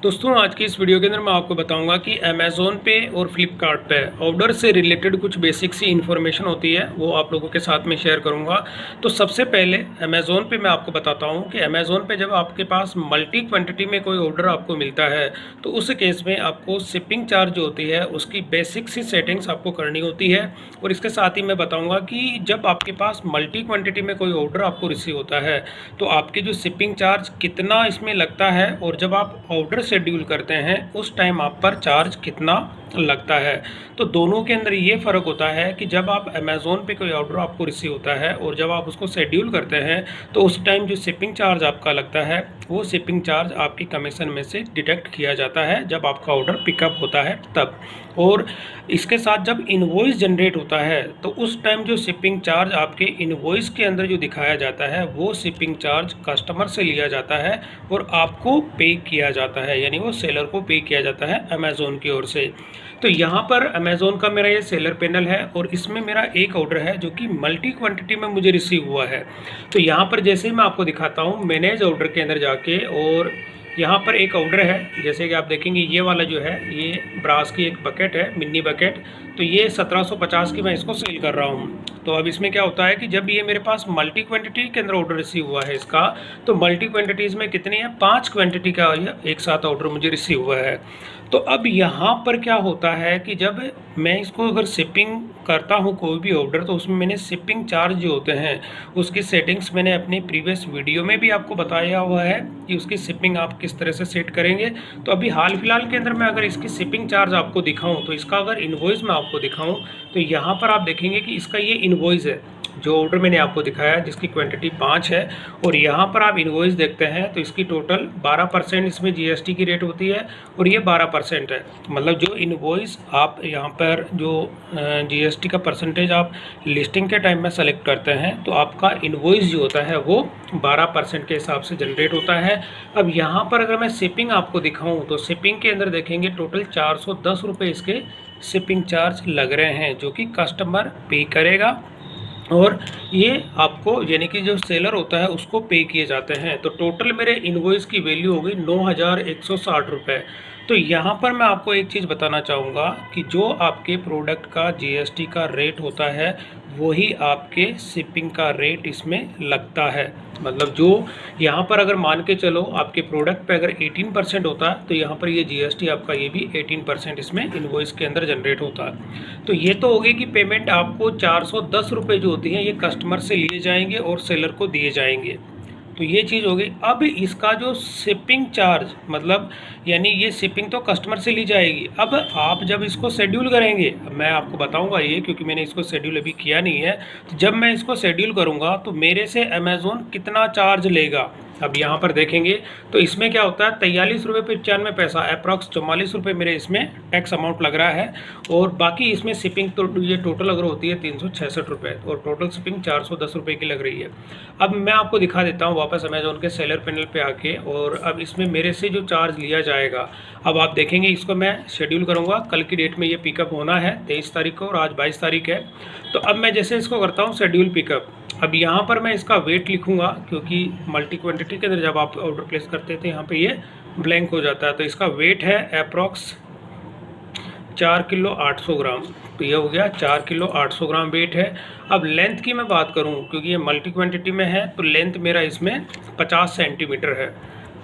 दोस्तों आज की इस वीडियो के अंदर मैं आपको बताऊंगा कि अमेज़ोन पे और फ्लिपकार्ट पे ऑर्डर से रिलेटेड कुछ बेसिक सी इन्फॉर्मेशन होती है, वो आप लोगों के साथ में शेयर करूंगा। तो सबसे पहले अमेज़ोन पे मैं आपको बताता हूं कि अमेज़ोन पे जब आपके पास मल्टी क्वांटिटी में कोई ऑर्डर आपको मिलता है तो उस केस में आपको शिपिंग चार्ज जो होती है उसकी बेसिक सी सेटिंग्स आपको करनी होती है। और इसके साथ ही मैं बताऊँगा कि जब आपके पास मल्टी क्वान्टिटी में कोई ऑर्डर आपको रिसीव होता है तो आपके जो शिपिंग चार्ज कितना इसमें लगता है, और जब आप ऑर्डर शेड्यूल करते हैं उस टाइम आप पर चार्ज कितना लगता है। तो दोनों के अंदर ये फ़र्क होता है कि जब आप अमेज़ोन पे कोई ऑर्डर आपको रिसीव होता है और जब आप उसको शेड्यूल करते हैं तो उस टाइम जो शिपिंग चार्ज आपका लगता है वो शिपिंग चार्ज आपकी कमीशन में से डिडक्ट किया जाता है जब आपका ऑर्डर पिकअप होता है तब। और इसके साथ जब इनवॉइस जनरेट होता है तो उस टाइम जो शिपिंग चार्ज आपके इनवॉइस के अंदर जो दिखाया जाता है वो शिपिंग चार्ज कस्टमर से लिया जाता है और आपको पे किया जाता है, यानी वो सेलर को पे किया जाता है अमेज़ोन की ओर से। तो यहाँ पर अमेज़ोन का मेरा ये सेलर पैनल है और इसमें मेरा एक ऑर्डर है जो कि मल्टी क्वांटिटी में मुझे रिसीव हुआ है। तो यहाँ पर जैसे ही मैं आपको दिखाता हूँ मैनेज ऑर्डर के अंदर जाके, और यहाँ पर एक ऑर्डर है जैसे कि आप देखेंगे ये वाला जो है ये ब्रास की एक बकेट है, मिनी बकेट। तो ये 1750 की मैं इसको सेल कर रहा हूँ। तो अब इसमें क्या होता है कि जब ये मेरे पास मल्टी क्वांटिटी के अंदर ऑर्डर रिसीव हुआ है इसका, तो मल्टी क्वांटिटीज़ में कितनी है, 5 क्वांटिटी का ये एक साथ ऑर्डर मुझे रिसीव हुआ है। तो अब यहाँ पर क्या होता है कि जब मैं इसको अगर शिपिंग करता हूँ कोई भी ऑर्डर तो उसमें मैंने शिपिंग चार्ज जो होते हैं उसकी सेटिंग्स मैंने अपने प्रीवियस वीडियो में भी आपको बताया हुआ है कि उसकी शिपिंग आप किस तरह से सेट करेंगे। तो अभी हाल फिलहाल के अंदर मैं अगर इसकी शिपिंग चार्ज आपको दिखाऊं तो इसका अगर इनवॉइस मैं आपको दिखाऊं तो यहाँ पर आप देखेंगे कि इसका ये इनवॉइस है जो ऑर्डर मैंने आपको दिखाया जिसकी क्वांटिटी 5 है। और यहाँ पर आप इनवॉइस देखते हैं तो इसकी टोटल 12% इसमें जीएसटी की रेट होती है और ये 12% है। मतलब जो इनवॉइस आप यहाँ पर जो जीएसटी का परसेंटेज आप लिस्टिंग के टाइम में सेलेक्ट करते हैं तो आपका इनवॉइस जो होता है वो 12% के हिसाब से जनरेट होता है। अब यहाँ पर अगर मैं शिपिंग आपको दिखाऊँ तो शिपिंग के अंदर देखेंगे टोटल 410 रुपये इसके शिपिंग चार्ज लग रहे हैं जो कि कस्टमर पे करेगा और ये आपको यानी कि जो सेलर होता है उसको पे किए जाते हैं। तो टोटल मेरे इनवॉइस की वैल्यू हो गई 9160 रुपये। तो यहाँ पर मैं आपको एक चीज़ बताना चाहूँगा कि जो आपके प्रोडक्ट का जीएसटी का रेट होता है वही आपके शिपिंग का रेट इसमें लगता है। मतलब जो यहाँ पर अगर मान के चलो आपके प्रोडक्ट पे अगर 18% होता है तो यहाँ पर ये जीएसटी आपका ये भी 18% इसमें इनवॉइस के अंदर जनरेट होता है। तो ये तो हो गई कि पेमेंट आपको 410 रुपये जो होती है ये कस्टमर से लिए जाएंगे और सेलर को दिए जाएंगे। तो ये चीज़ हो गई। अब इसका जो शिपिंग चार्ज मतलब यानी ये शिपिंग तो कस्टमर से ली जाएगी। अब आप जब इसको शेड्यूल करेंगे, मैं आपको बताऊंगा ये क्योंकि मैंने इसको शेड्यूल अभी किया नहीं है। तो जब मैं इसको शेड्यूल करूंगा तो मेरे से अमेज़ोन कितना चार्ज लेगा अब यहाँ पर देखेंगे तो इसमें क्या होता है 43 रुपये 95 पैसा अप्रॉक्स 44 रुपये मेरे इसमें टैक्स अमाउंट लग रहा है। और बाकी इसमें शिपिंग तो ये टोटल अगर होती है 366 रुपये और टोटल शिपिंग 410 रुपये की लग रही है। अब मैं आपको दिखा देता हूँ वापस अमेज़ोन के सेलर पैनल पे आके, और अब इसमें मेरे से जो चार्ज लिया जाएगा अब आप देखेंगे इसको मैं शेड्यूल करूँगा। कल की डेट में ये पिकअप होना है 23 तारीख को और आज 22 तारीख है। तो अब मैं जैसे इसको करता हूँ शेड्यूल पिकअप, अब यहाँ पर मैं इसका वेट लिखूँगा क्योंकि मल्टी क्वांटिटी के अंदर जब आप ऑर्डर प्लेस करते थे यहाँ पे ये ब्लैंक हो जाता है। तो इसका वेट है अप्रॉक्स 4 किलो 800 ग्राम। तो ये हो गया 4 किलो 800 ग्राम वेट है। अब लेंथ की मैं बात करूँ क्योंकि ये मल्टी क्वांटिटी में है तो लेंथ मेरा इसमें 50 सेंटीमीटर है,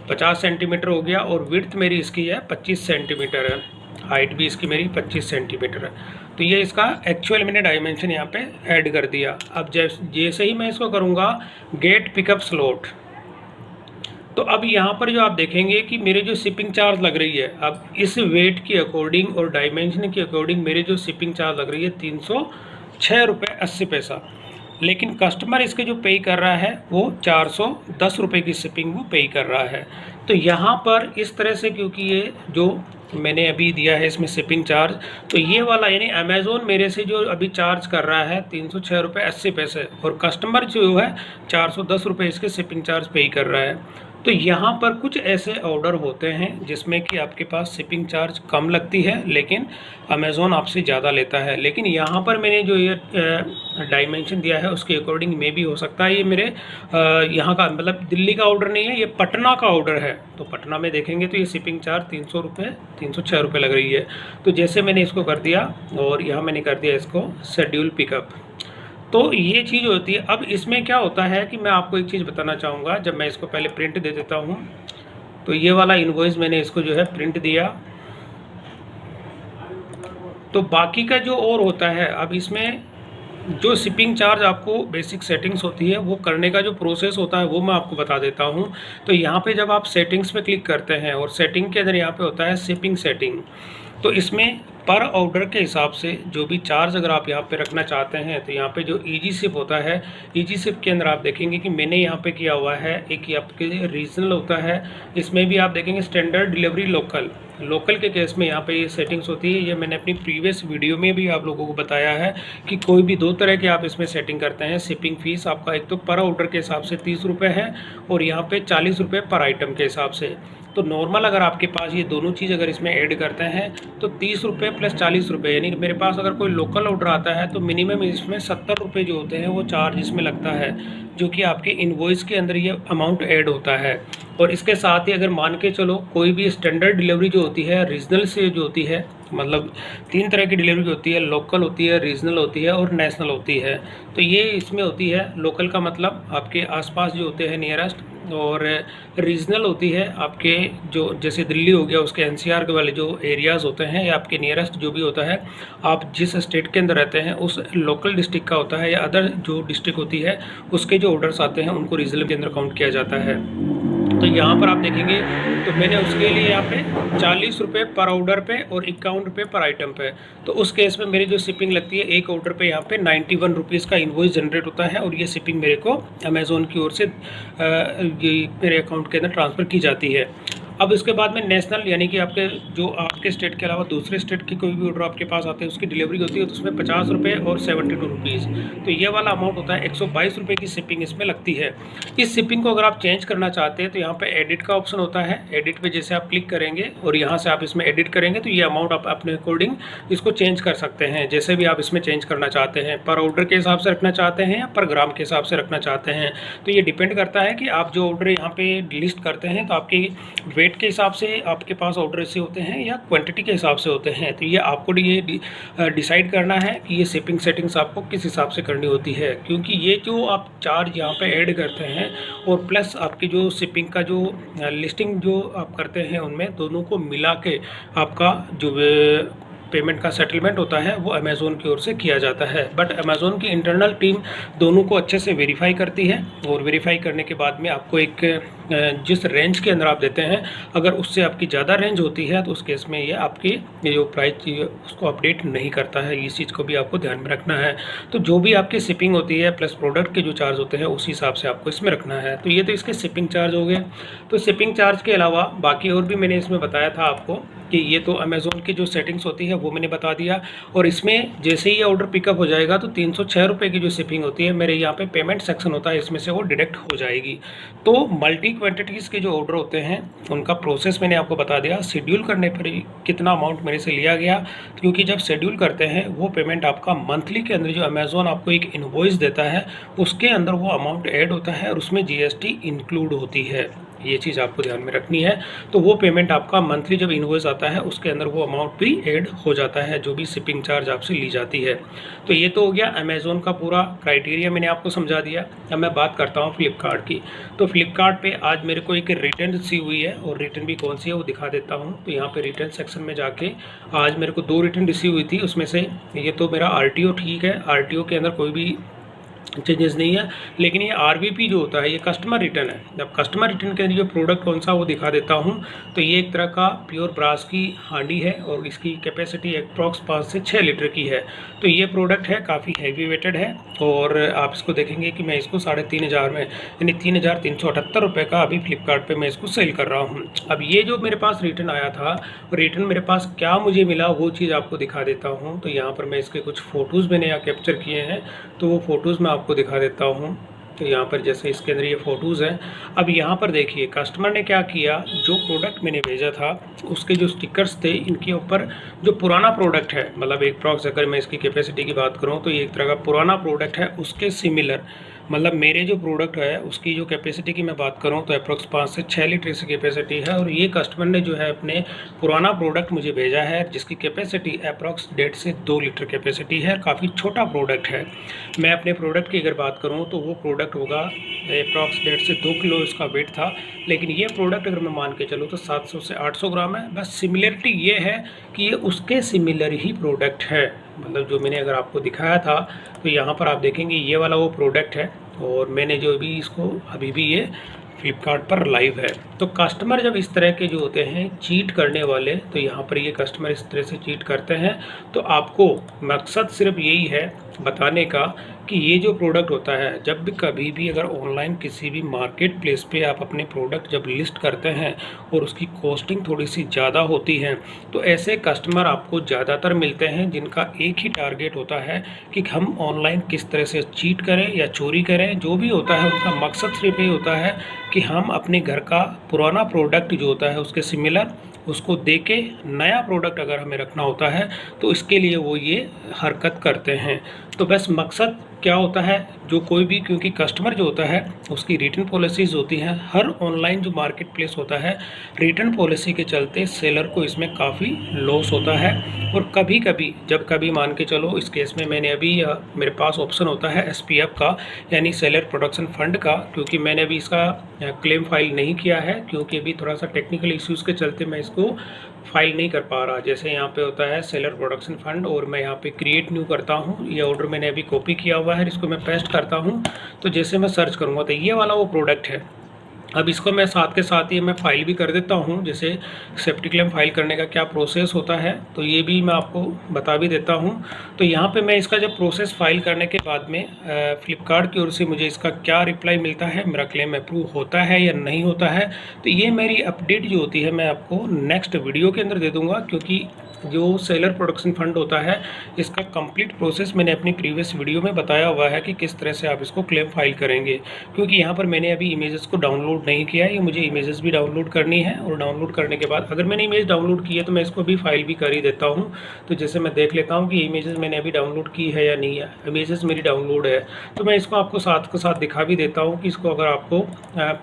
50 सेंटीमीटर हो गया। और विड्थ मेरी इसकी है 25 सेंटीमीटर है, हाइट भी इसकी मेरी 25 सेंटीमीटर है। तो ये इसका एक्चुअल मैंने डायमेंशन यहाँ पे ऐड कर दिया। अब जैसे ही मैं इसको करूँगा गेट पिकअप स्लॉट, तो अब यहाँ पर जो आप देखेंगे कि मेरे जो शिपिंग चार्ज लग रही है अब इस वेट के अकॉर्डिंग और डायमेंशन के अकॉर्डिंग मेरे जो शिपिंग चार्ज लग रही है 306 रुपये 80 पैसा। लेकिन कस्टमर इसके जो पे कर रहा है वो 410 रुपये की शिपिंग वो पे कर रहा है। तो यहाँ पर इस तरह से क्योंकि ये जो मैंने अभी दिया है इसमें शिपिंग चार्ज, तो ये वाला यानी अमेज़ोन मेरे से जो अभी चार्ज कर रहा है 306 रुपये 80 पैसे और कस्टमर जो है 410 रुपये इसके शिपिंग चार्ज पे कर रहा है। तो यहाँ पर कुछ ऐसे ऑर्डर होते हैं जिसमें कि आपके पास शिपिंग चार्ज कम लगती है, लेकिन अमेज़ॉन आपसे ज़्यादा लेता है। लेकिन यहाँ पर मैंने जो ये डायमेंशन दिया है उसके अकॉर्डिंग में भी हो सकता है ये मेरे यहाँ का मतलब दिल्ली का ऑर्डर नहीं है, ये पटना का ऑर्डर है। तो पटना में देखेंगे तो ये शिपिंग चार्ज 300 रुपये 306 रुपये लग रही है। तो जैसे मैंने इसको कर दिया और यहाँ मैंने कर दिया इसको शेड्यूल पिकअप, तो ये चीज़ होती है। अब इसमें क्या होता है कि मैं आपको एक चीज़ बताना चाहूँगा, जब मैं इसको पहले प्रिंट दे देता हूँ, तो ये वाला इनवॉइस मैंने इसको जो है प्रिंट दिया, तो बाकी का जो और होता है, अब इसमें जो शिपिंग चार्ज आपको बेसिक सेटिंग्स होती है वो करने का जो प्रोसेस होता है वो मैं आपको बता देता हूँ। तो यहाँ पे जब आप सेटिंग्स पे क्लिक करते हैं और सेटिंग के अंदर यहाँ पे होता है शिपिंग सेटिंग, तो इसमें पर ऑर्डर के हिसाब से जो भी चार्ज अगर आप यहाँ पे रखना चाहते हैं, तो यहाँ पे जो ईजी शिप होता है, ईजी शिप के अंदर आप देखेंगे कि मैंने यहाँ पे किया हुआ है एक आपके रीजनल होता है, इसमें भी आप देखेंगे स्टैंडर्ड डिलीवरी लोकल। लोकल के केस में यहाँ पे ये सेटिंग्स होती है। ये मैंने अपनी प्रीवियस वीडियो में भी आप लोगों को बताया है कि कोई भी दो तरह के आप इसमें सेटिंग करते हैं। शिपिंग फीस आपका एक तो पर ऑर्डर के हिसाब से 30 रुपये है और यहाँ पे 40 रुपये पर आइटम के हिसाब से। तो नॉर्मल अगर आपके पास ये दोनों चीज़ अगर इसमें ऐड करते हैं तो 30 रुपये प्लस 40 रुपये, यानी मेरे पास अगर कोई लोकल ऑर्डर आता है तो मिनिमम इसमें 70 रुपये जो होते हैं वो चार्ज इसमें लगता है, जो कि आपके इनवॉइस के अंदर ये अमाउंट ऐड होता है। और इसके साथ ही अगर मान के चलो कोई भी स्टैंडर्ड डिलीवरी जो होती है रीजनल से जो होती है, मतलब 3 तरह की डिलीवरी होती है, लोकल होती है, रीजनल होती है और नेशनल होती है। तो ये इसमें होती है, लोकल का मतलब आपके आसपास जो होते हैं नियरेस्ट, और रीजनल होती है आपके जो जैसे दिल्ली हो गया उसके एनसीआर के वाले जो एरियाज़ होते हैं, या आपके नियरेस्ट जो भी होता है आप जिस स्टेट के अंदर रहते हैं उस लोकल डिस्ट्रिक्ट का होता है, या अदर जो डिस्ट्रिक्ट होती है उसके जो ऑर्डर्स आते हैं उनको रीजनल के अंदर काउंट किया जाता है। तो यहाँ पर आप देखेंगे तो मैंने उसके लिए यहाँ पे 40 रुपये पर ऑर्डर पे और 51 रुपये पर आइटम पे, तो उस केस में मेरी जो शिपिंग लगती है एक ऑर्डर पे यहाँ पे 91 रुपीज़ का इनवॉइस जनरेट होता है, और ये शिपिंग मेरे को अमेज़ॉन की ओर से ये मेरे अकाउंट के अंदर ट्रांसफ़र की जाती है। अब इसके बाद में नेशनल, यानी कि आपके जो आपके स्टेट के अलावा दूसरे स्टेट की कोई भी ऑर्डर आपके पास आते हैं उसकी डिलीवरी होती है, तो उसमें 50 रुपये और 72 रुपीज़, तो ये वाला अमाउंट होता है 122 रुपये की शिपिंग इसमें लगती है। इस शिपिंग को अगर आप चेंज करना चाहते हैं तो यहाँ पे एडिट का ऑप्शन होता है। एडिट पे जैसे आप क्लिक करेंगे और यहाँ से आप इसमें एडिट करेंगे तो ये अमाउंट आप अपने अकॉर्डिंग इसको चेंज कर सकते हैं, जैसे भी आप इसमें चेंज करना चाहते हैं, पर ऑर्डर के हिसाब से रखना चाहते हैं या पर ग्राम के हिसाब से रखना चाहते हैं। तो ये डिपेंड करता है कि आप जो ऑर्डर यहाँ पे लिस्ट करते हैं तो आपकी वेट के हिसाब से आपके पास ऑर्डर ऐसे होते हैं या क्वांटिटी के हिसाब से होते हैं। तो ये आपको ये डिसाइड करना है कि ये शिपिंग सेटिंग्स आपको किस हिसाब से करनी होती है, क्योंकि ये जो आप चार्ज यहाँ पे ऐड करते हैं और प्लस आपकी जो शिपिंग का जो लिस्टिंग जो आप करते हैं उनमें दोनों को मिला के आपका जो पेमेंट का सेटलमेंट होता है वो अमेज़ॉन की ओर से किया जाता है। बट अमेज़ॉन की इंटरनल टीम दोनों को अच्छे से वेरीफाई करती है, और वेरीफाई करने के बाद में आपको एक जिस रेंज के अंदर आप देते हैं, अगर उससे आपकी ज़्यादा रेंज होती है तो उस केस में ये आपकी ये जो प्राइस उसको अपडेट नहीं करता है। इस चीज़ को भी आपको ध्यान में रखना है। तो जो भी आपकी शिपिंग होती है प्लस प्रोडक्ट के जो चार्ज होते हैं उसी हिसाब से आपको इसमें रखना है। तो ये तो इसके शिपिंग चार्ज हो गए। तो शिपिंग चार्ज के अलावा बाकी और भी मैंने इसमें बताया था आपको कि ये तो अमेज़ॉन की जो सेटिंग्स होती है वो मैंने बता दिया। और इसमें जैसे ही ये ऑर्डर पिकअप हो जाएगा तो 306 रुपये की जो शिपिंग होती है मेरे यहाँ पे पेमेंट सेक्शन होता है, इसमें से वो डिडक्ट हो जाएगी। तो मल्टी क्वांटिटीज़ के जो ऑर्डर होते हैं उनका प्रोसेस मैंने आपको बता दिया। शेड्यूल करने पर कितना अमाउंट मेरे से लिया गया, क्योंकि जब शेड्यूल करते हैं वो पेमेंट आपका मंथली के अंदर जो अमेज़ॉन आपको एक इनवॉइस देता है उसके अंदर वो अमाउंट ऐड होता है और उसमें GST इंक्लूड होती है। ये चीज़ आपको ध्यान में रखनी है। तो वो पेमेंट आपका मंथली जब इनवॉइस आता है उसके अंदर वो अमाउंट भी ऐड हो जाता है, जो भी शिपिंग चार्ज आपसे ली जाती है। तो ये तो हो गया अमेज़ॉन का पूरा क्राइटेरिया, मैंने आपको समझा दिया। अब मैं बात करता हूँ फ्लिपकार्ट की। तो फ्लिपकार्ट पे आज मेरे को एक रिटर्न रिसीव हुई है, और रिटर्न भी कौन सी है वो दिखा देता हूँ। तो यहाँ पे रिटर्न सेक्शन में जाके आज मेरे को 2 रिटर्न रिसीव हुई थी। उसमें से ये तो मेरा RTO ठीक है, RTO के अंदर कोई भी चेंजेस नहीं है, लेकिन ये RVP जो होता है ये कस्टमर रिटर्न है। जब कस्टमर रिटर्न के जो प्रोडक्ट कौन सा वो दिखा देता हूँ। तो ये एक तरह का प्योर ब्रास की हांडी है और इसकी कैपेसिटी अप्रॉक्स 5 से 6 लीटर की है। तो ये प्रोडक्ट है, काफ़ी हैवी वेटेड है, और आप इसको देखेंगे कि मैं इसको 3500 में, यानी 3378 रुपये का अभी फ्लिपकार्ट पर मैं इसको सेल कर रहा हूँ। अब ये जो मेरे पास रिटर्न आया था, रिटर्न मेरे पास क्या मुझे मिला वो चीज़ आपको दिखा देता हूँ। तो यहाँ पर मैं इसके कुछ फ़ोटोज़ मैंने यहाँ कैप्चर किए हैं, तो वो फ़ोटोज़ मैं आपको दिखा देता हूँ। तो यहाँ पर जैसे इसके अंदर ये फ़ोटोज़ हैं। अब यहाँ पर देखिए कस्टमर ने क्या किया, जो प्रोडक्ट मैंने भेजा था उसके जो स्टिकर्स थे इनके ऊपर जो पुराना प्रोडक्ट है, मतलब एक प्रॉक्स अगर मैं इसकी कैपेसिटी की बात करूँ तो ये एक तरह का पुराना प्रोडक्ट है, उसके सिमिलर मतलब मेरे जो प्रोडक्ट है उसकी जो कैपेसिटी की मैं बात करूं तो अप्रोक्स 5 से 6 लीटर की कैपेसिटी है। और ये कस्टमर ने जो है अपने पुराना प्रोडक्ट मुझे भेजा है जिसकी कैपेसिटी अप्रोक्स 1.5 से 2 लीटर कैपेसिटी है, काफ़ी छोटा प्रोडक्ट है। मैं अपने प्रोडक्ट की अगर बात करूं तो वो प्रोडक्ट होगा अप्रॉक्स 1.5 से 2 किलो इसका वेट था, लेकिन ये प्रोडक्ट अगर मैं मान के चलूँ तो 700 से 800 ग्राम है। बस सिमिलरिटी ये है कि ये उसके सिमिलर ही प्रोडक्ट है, मतलब जो मैंने अगर आपको दिखाया था तो यहाँ पर आप देखेंगे ये वाला वो प्रोडक्ट है और मैंने जो भी इसको अभी भी ये फ्लिपकार्ट पर लाइव है। तो कस्टमर जब इस तरह के जो होते हैं चीट करने वाले, तो यहाँ पर ये कस्टमर इस तरह से चीट करते हैं। तो आपको मकसद सिर्फ यही है बताने का कि ये जो प्रोडक्ट होता है, जब भी कभी भी अगर ऑनलाइन किसी भी मार्केट प्लेस पे आप अपने प्रोडक्ट जब लिस्ट करते हैं और उसकी कॉस्टिंग थोड़ी सी ज़्यादा होती है तो ऐसे कस्टमर आपको ज़्यादातर मिलते हैं जिनका एक ही टारगेट होता है कि हम ऑनलाइन किस तरह से चीट करें या चोरी करें। जो भी होता है उनका मकसद सिर्फ ये होता है कि हम अपने घर का पुराना प्रोडक्ट जो होता है उसके सिमिलर उसको दे के नया प्रोडक्ट अगर हमें रखना होता है तो इसके लिए वो ये हरकत करते हैं। तो बस मकसद क्या होता है, जो कोई भी, क्योंकि कस्टमर जो होता है उसकी रिटर्न पॉलिसीज़ होती हैं, हर ऑनलाइन जो मार्केट प्लेस होता है रिटर्न पॉलिसी के चलते सेलर को इसमें काफ़ी लॉस होता है। और कभी कभी जब कभी मान के चलो इस केस में मैंने अभी मेरे पास ऑप्शन होता है SPF का यानी सेलर प्रोडक्शन फंड का, क्योंकि मैंने अभी इसका क्लेम फाइल नहीं किया है क्योंकि अभी थोड़ा सा टेक्निकल इश्यूज़ के चलते मैं इसको फाइल नहीं कर पा रहा। जैसे यहाँ पे होता है सेलर प्रोडक्शन फंड और मैं यहाँ पे क्रिएट न्यू करता हूँ, ये ऑर्डर मैंने अभी कॉपी किया हुआ है, इसको मैं पेस्ट करता हूँ। तो जैसे मैं सर्च करूँगा तो ये वाला वो प्रोडक्ट है। अब इसको मैं साथ के साथ ही मैं फाइल भी कर देता हूँ, जैसे सेफ्टी क्लेम फाइल करने का क्या प्रोसेस होता है तो ये भी मैं आपको बता भी देता हूँ। तो यहाँ पे मैं इसका जब प्रोसेस फाइल करने के बाद में फ्लिपकार्ट की ओर से मुझे इसका क्या रिप्लाई मिलता है, मेरा क्लेम अप्रूव होता है या नहीं होता है, तो ये मेरी अपडेट जो होती है मैं आपको नेक्स्ट वीडियो के अंदर दे दूँगा। क्योंकि जो सेलर प्रोडक्शन फंड होता है इसका कंप्लीट प्रोसेस मैंने अपनी प्रीवियस वीडियो में बताया हुआ है कि किस तरह से आप इसको क्लेम फाइल करेंगे। क्योंकि यहाँ पर मैंने अभी इमेजेस को डाउनलोड नहीं किया है, ये मुझे इमेजेस भी डाउनलोड करनी है और डाउनलोड करने के बाद अगर मैंने इमेज डाउनलोड की है तो मैं इसको भी फाइल भी कर ही देता हूँ। तो जैसे मैं देख लेता हूँ कि इमेजेस मैंने अभी डाउनलोड की है या नहीं है। इमेजेस मेरी डाउनलोड है तो मैं इसको आपको साथ के साथ दिखा भी देता हूँ कि इसको अगर आपको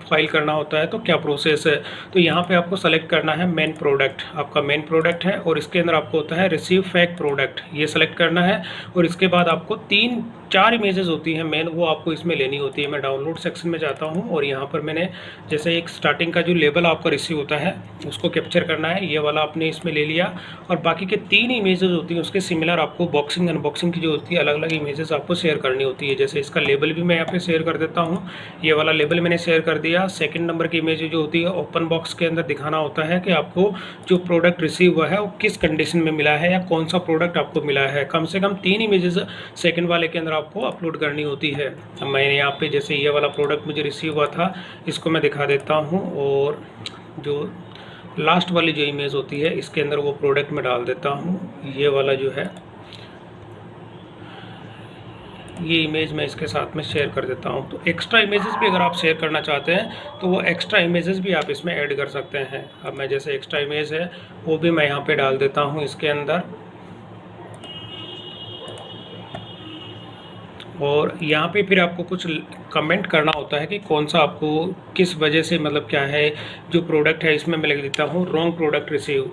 फाइल करना होता है तो क्या प्रोसेस है। तो यहाँ पर आपको सेलेक्ट करना है मेन प्रोडक्ट, आपका मेन प्रोडक्ट है और इसके अंदर आपको होता है रिसीव फेक प्रोडक्ट, ये सेलेक्ट करना है। और इसके बाद आपको 3-4 इमेजेस होती हैं मेन, वो आपको इसमें लेनी होती है। मैं डाउनलोड सेक्शन में जाता हूं और यहाँ पर मैंने जैसे एक स्टार्टिंग का जो लेबल आपका रिसीव होता है उसको कैप्चर करना है, ये वाला आपने इसमें ले लिया। और बाकी के 3 इमेजेस होती हैं उसके सिमिलर आपको बॉक्सिंग अनबॉक्सिंग की जो होती है अलग अलग इमेजेस आपको शेयर करनी होती है। जैसे इसका लेबल भी मैं यहाँ पे शेयर कर देता हूँ, ये वाला लेबल मैंने शेयर कर दिया। सेकंड नंबर की इमेज जो होती है ओपन बॉक्स के अंदर दिखाना होता है कि आपको जो प्रोडक्ट रिसीव हुआ है वो किस कंडीशन में मिला है या कौन सा प्रोडक्ट आपको मिला है। कम से कम 3 इमेजेस सेकंड वाले के अंदर आपको अपलोड करनी होती है। अब मैं यहाँ पे जैसे ये वाला प्रोडक्ट मुझे रिसीव हुआ था इसको मैं दिखा देता हूँ और जो लास्ट वाली जो इमेज होती है इसके अंदर वो प्रोडक्ट मैं डाल देता हूँ। ये वाला जो है ये इमेज मैं इसके साथ में शेयर कर देता हूँ। तो एक्स्ट्रा इमेजेस भी अगर आप शेयर करना चाहते हैं तो वो एक्स्ट्रा इमेजेस भी आप इसमें ऐड कर सकते हैं। अब मैं जैसे एक्स्ट्रा इमेज है वो भी मैं यहाँ पे डाल देता हूँ इसके अंदर। और यहाँ पे फिर आपको कुछ कमेंट करना होता है कि कौन सा आपको किस वजह से, मतलब क्या है जो प्रोडक्ट है इसमें मैं लिख देता हूँ रॉन्ग प्रोडक्ट रिसीव।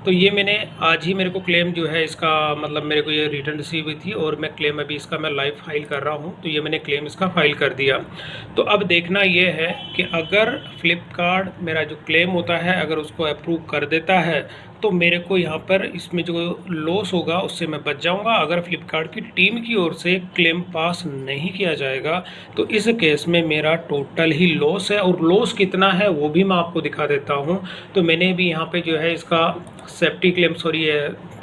तो ये मैंने आज ही मेरे को क्लेम जो है इसका, मतलब मेरे को ये रिटर्न रिसीव हुई थी और मैं क्लेम अभी इसका मैं लाइव फाइल कर रहा हूँ। तो ये मैंने क्लेम इसका फाइल कर दिया। तो अब देखना ये है कि अगर फ्लिपकार्ट मेरा जो क्लेम होता है अगर उसको अप्रूव कर देता है तो मेरे को यहाँ पर इसमें जो लॉस होगा उससे मैं बच जाऊँगा। अगर फ्लिपकार्ट की टीम की ओर से क्लेम पास नहीं किया जाएगा तो इस केस में मेरा टोटल ही लॉस है। और लॉस कितना है वो भी मैं आपको दिखा देता हूँ। तो मैंने भी यहाँ पे जो है इसका safety claim, sorry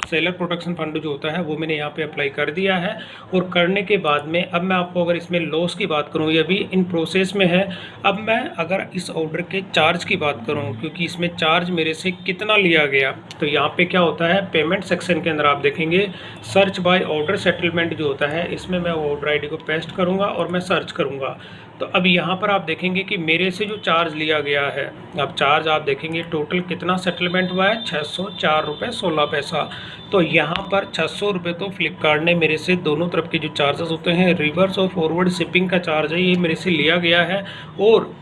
seller protection fund जो होता है वो मैंने यहाँ पे अप्लाई कर दिया है। और करने के बाद में अब मैं आपको अगर इसमें लॉस की बात करूँ, ये भी इन प्रोसेस में है। अब मैं अगर इस ऑर्डर के चार्ज की बात करूँ, क्योंकि इसमें चार्ज मेरे से कितना लिया गया, तो यहाँ पे क्या होता है, पेमेंट सेक्शन के अंदर आप देखेंगे सर्च बाय ऑर्डर सेटलमेंट जो होता है, इसमें मैं ऑर्डर आई डी को पेस्ट करूँगा और मैं सर्च करूँगा। तो अब यहाँ पर आप देखेंगे कि मेरे से जो चार्ज लिया गया है, अब चार्ज आप देखेंगे टोटल कितना सेटलमेंट हुआ है, 604 रुपये 16 पैसा। तो यहाँ पर 600 रुपये तो फ्लिपकार्ट ने मेरे से दोनों तरफ के जो चार्जेस होते हैं, रिवर्स और फॉरवर्ड शिपिंग का चार्ज है, ये मेरे से लिया गया है। और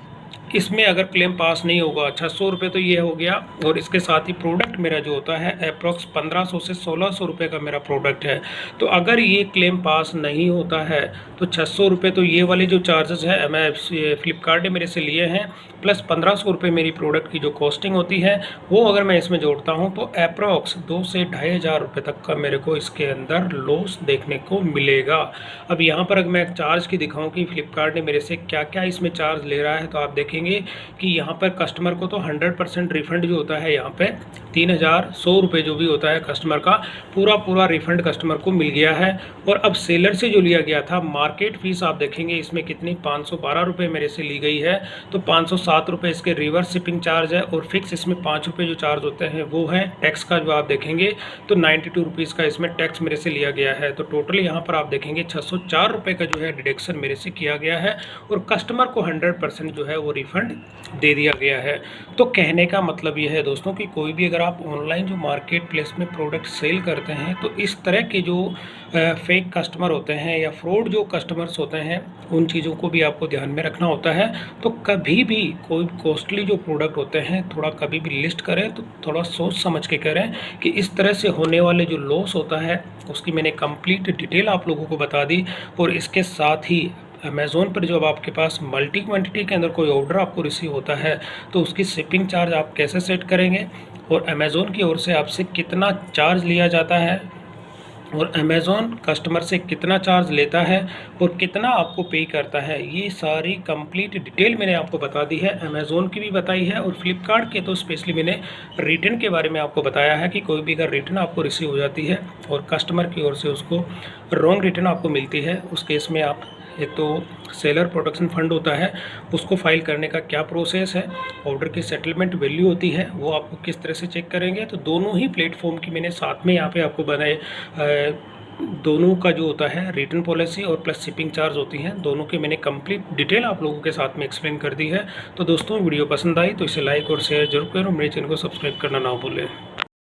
इसमें अगर क्लेम पास नहीं होगा, 600 रुपये तो ये हो गया, और इसके साथ ही प्रोडक्ट मेरा जो होता है अप्रॉक्स 1500 से 1600 रुपये का मेरा प्रोडक्ट है। तो अगर ये क्लेम पास नहीं होता है तो 600 रुपये तो ये वाले जो चार्जेस हैं मैं फ्लिपकार्ट ने मेरे से लिए हैं, प्लस 1500 रुपये मेरी प्रोडक्ट की जो कॉस्टिंग होती है वो अगर मैं इसमें जोड़ता हूँ तो अप्रॉक्स 2 से 2500 रुपये तक का मेरे को इसके अंदर लॉस देखने को मिलेगा। अब यहाँ पर अगर मैं चार्ज की दिखाऊँ कि फ्लिपकार्ट ने मेरे से क्या क्या इसमें चार्ज ले रहा है, तो आप देखेंगे कि यहाँ पर कस्टमर को तो 100% रिफंड जो होता है, यहाँ पे 3100 रुपये जो भी होता है कस्टमर का पूरा रिफंड कस्टमर को मिल गया है। और अब सेलर से जो लिया गया था, मार्केट फीस आप देखेंगे इसमें कितनी 512 रुपये मेरे से ली गई है। तो 507 रुपये इसके रिवर्स शिपिंग चार्ज है, और फिक्स इसमें 5 रुपये जो चार्ज होते हैं वो है। टैक्स का जो आप देखेंगे तो 92 रुपीज़ का इसमें टैक्स मेरे से लिया गया है। तो टोटल यहाँ पर आप देखेंगे 604 रुपये का जो है डिडक्शन मेरे से किया गया है, और कस्टमर को 100% जो है वो रिफंड दे दिया गया है। तो कहने का मतलब ये है दोस्तों कि कोई भी अगर आप ऑनलाइन जो मार्केट प्लेस में प्रोडक्ट सेल करते हैं, तो इस तरह के जो फेक कस्टमर होते हैं या फ्रॉड जो कस्टमर्स होते हैं, उन चीज़ों को भी आपको ध्यान में रखना होता है। तो कभी भी कोई कॉस्टली जो प्रोडक्ट होते हैं थोड़ा कभी भी लिस्ट करें तो थोड़ा सोच समझ के करें, कि इस तरह से होने वाले जो लॉस होता है उसकी मैंने कंप्लीट डिटेल आप लोगों को बता दी। और इसके साथ ही अमेज़ोन पर जब आपके पास मल्टी क्वांटिटी के अंदर कोई ऑर्डर आपको रिसीव होता है तो उसकी शिपिंग चार्ज आप कैसे सेट करेंगे, और अमेज़ोन की ओर से आपसे कितना चार्ज लिया जाता है, और अमेज़ोन कस्टमर से कितना चार्ज लेता है और कितना आपको पे करता है, ये सारी कंप्लीट डिटेल मैंने आपको बता दी है। अमेज़ोन की भी बताई है, और फ्लिपकार्ट के तो स्पेशली मैंने रिटर्न के बारे में आपको बताया है कि कोई भी अगर रिटर्न आपको रिसीव हो जाती है और कस्टमर की ओर से उसको रॉन्ग रिटर्न आपको मिलती है, उस केस में आप एक तो सेलर प्रोटेक्शन फंड होता है उसको फाइल करने का क्या प्रोसेस है, ऑर्डर की सेटलमेंट वैल्यू होती है वो आपको किस तरह से चेक करेंगे। तो दोनों ही प्लेटफॉर्म की मैंने साथ में यहाँ पे आपको बनाए, दोनों का जो होता है रिटर्न पॉलिसी और प्लस शिपिंग चार्ज होती हैं, दोनों के मैंने कंप्लीट डिटेल आप लोगों के साथ में एक्सप्लेन कर दी है। तो दोस्तों वीडियो पसंद आई तो इसे लाइक और शेयर जरूर करें, और मेरे चैनल को सब्सक्राइब करना ना भूलें।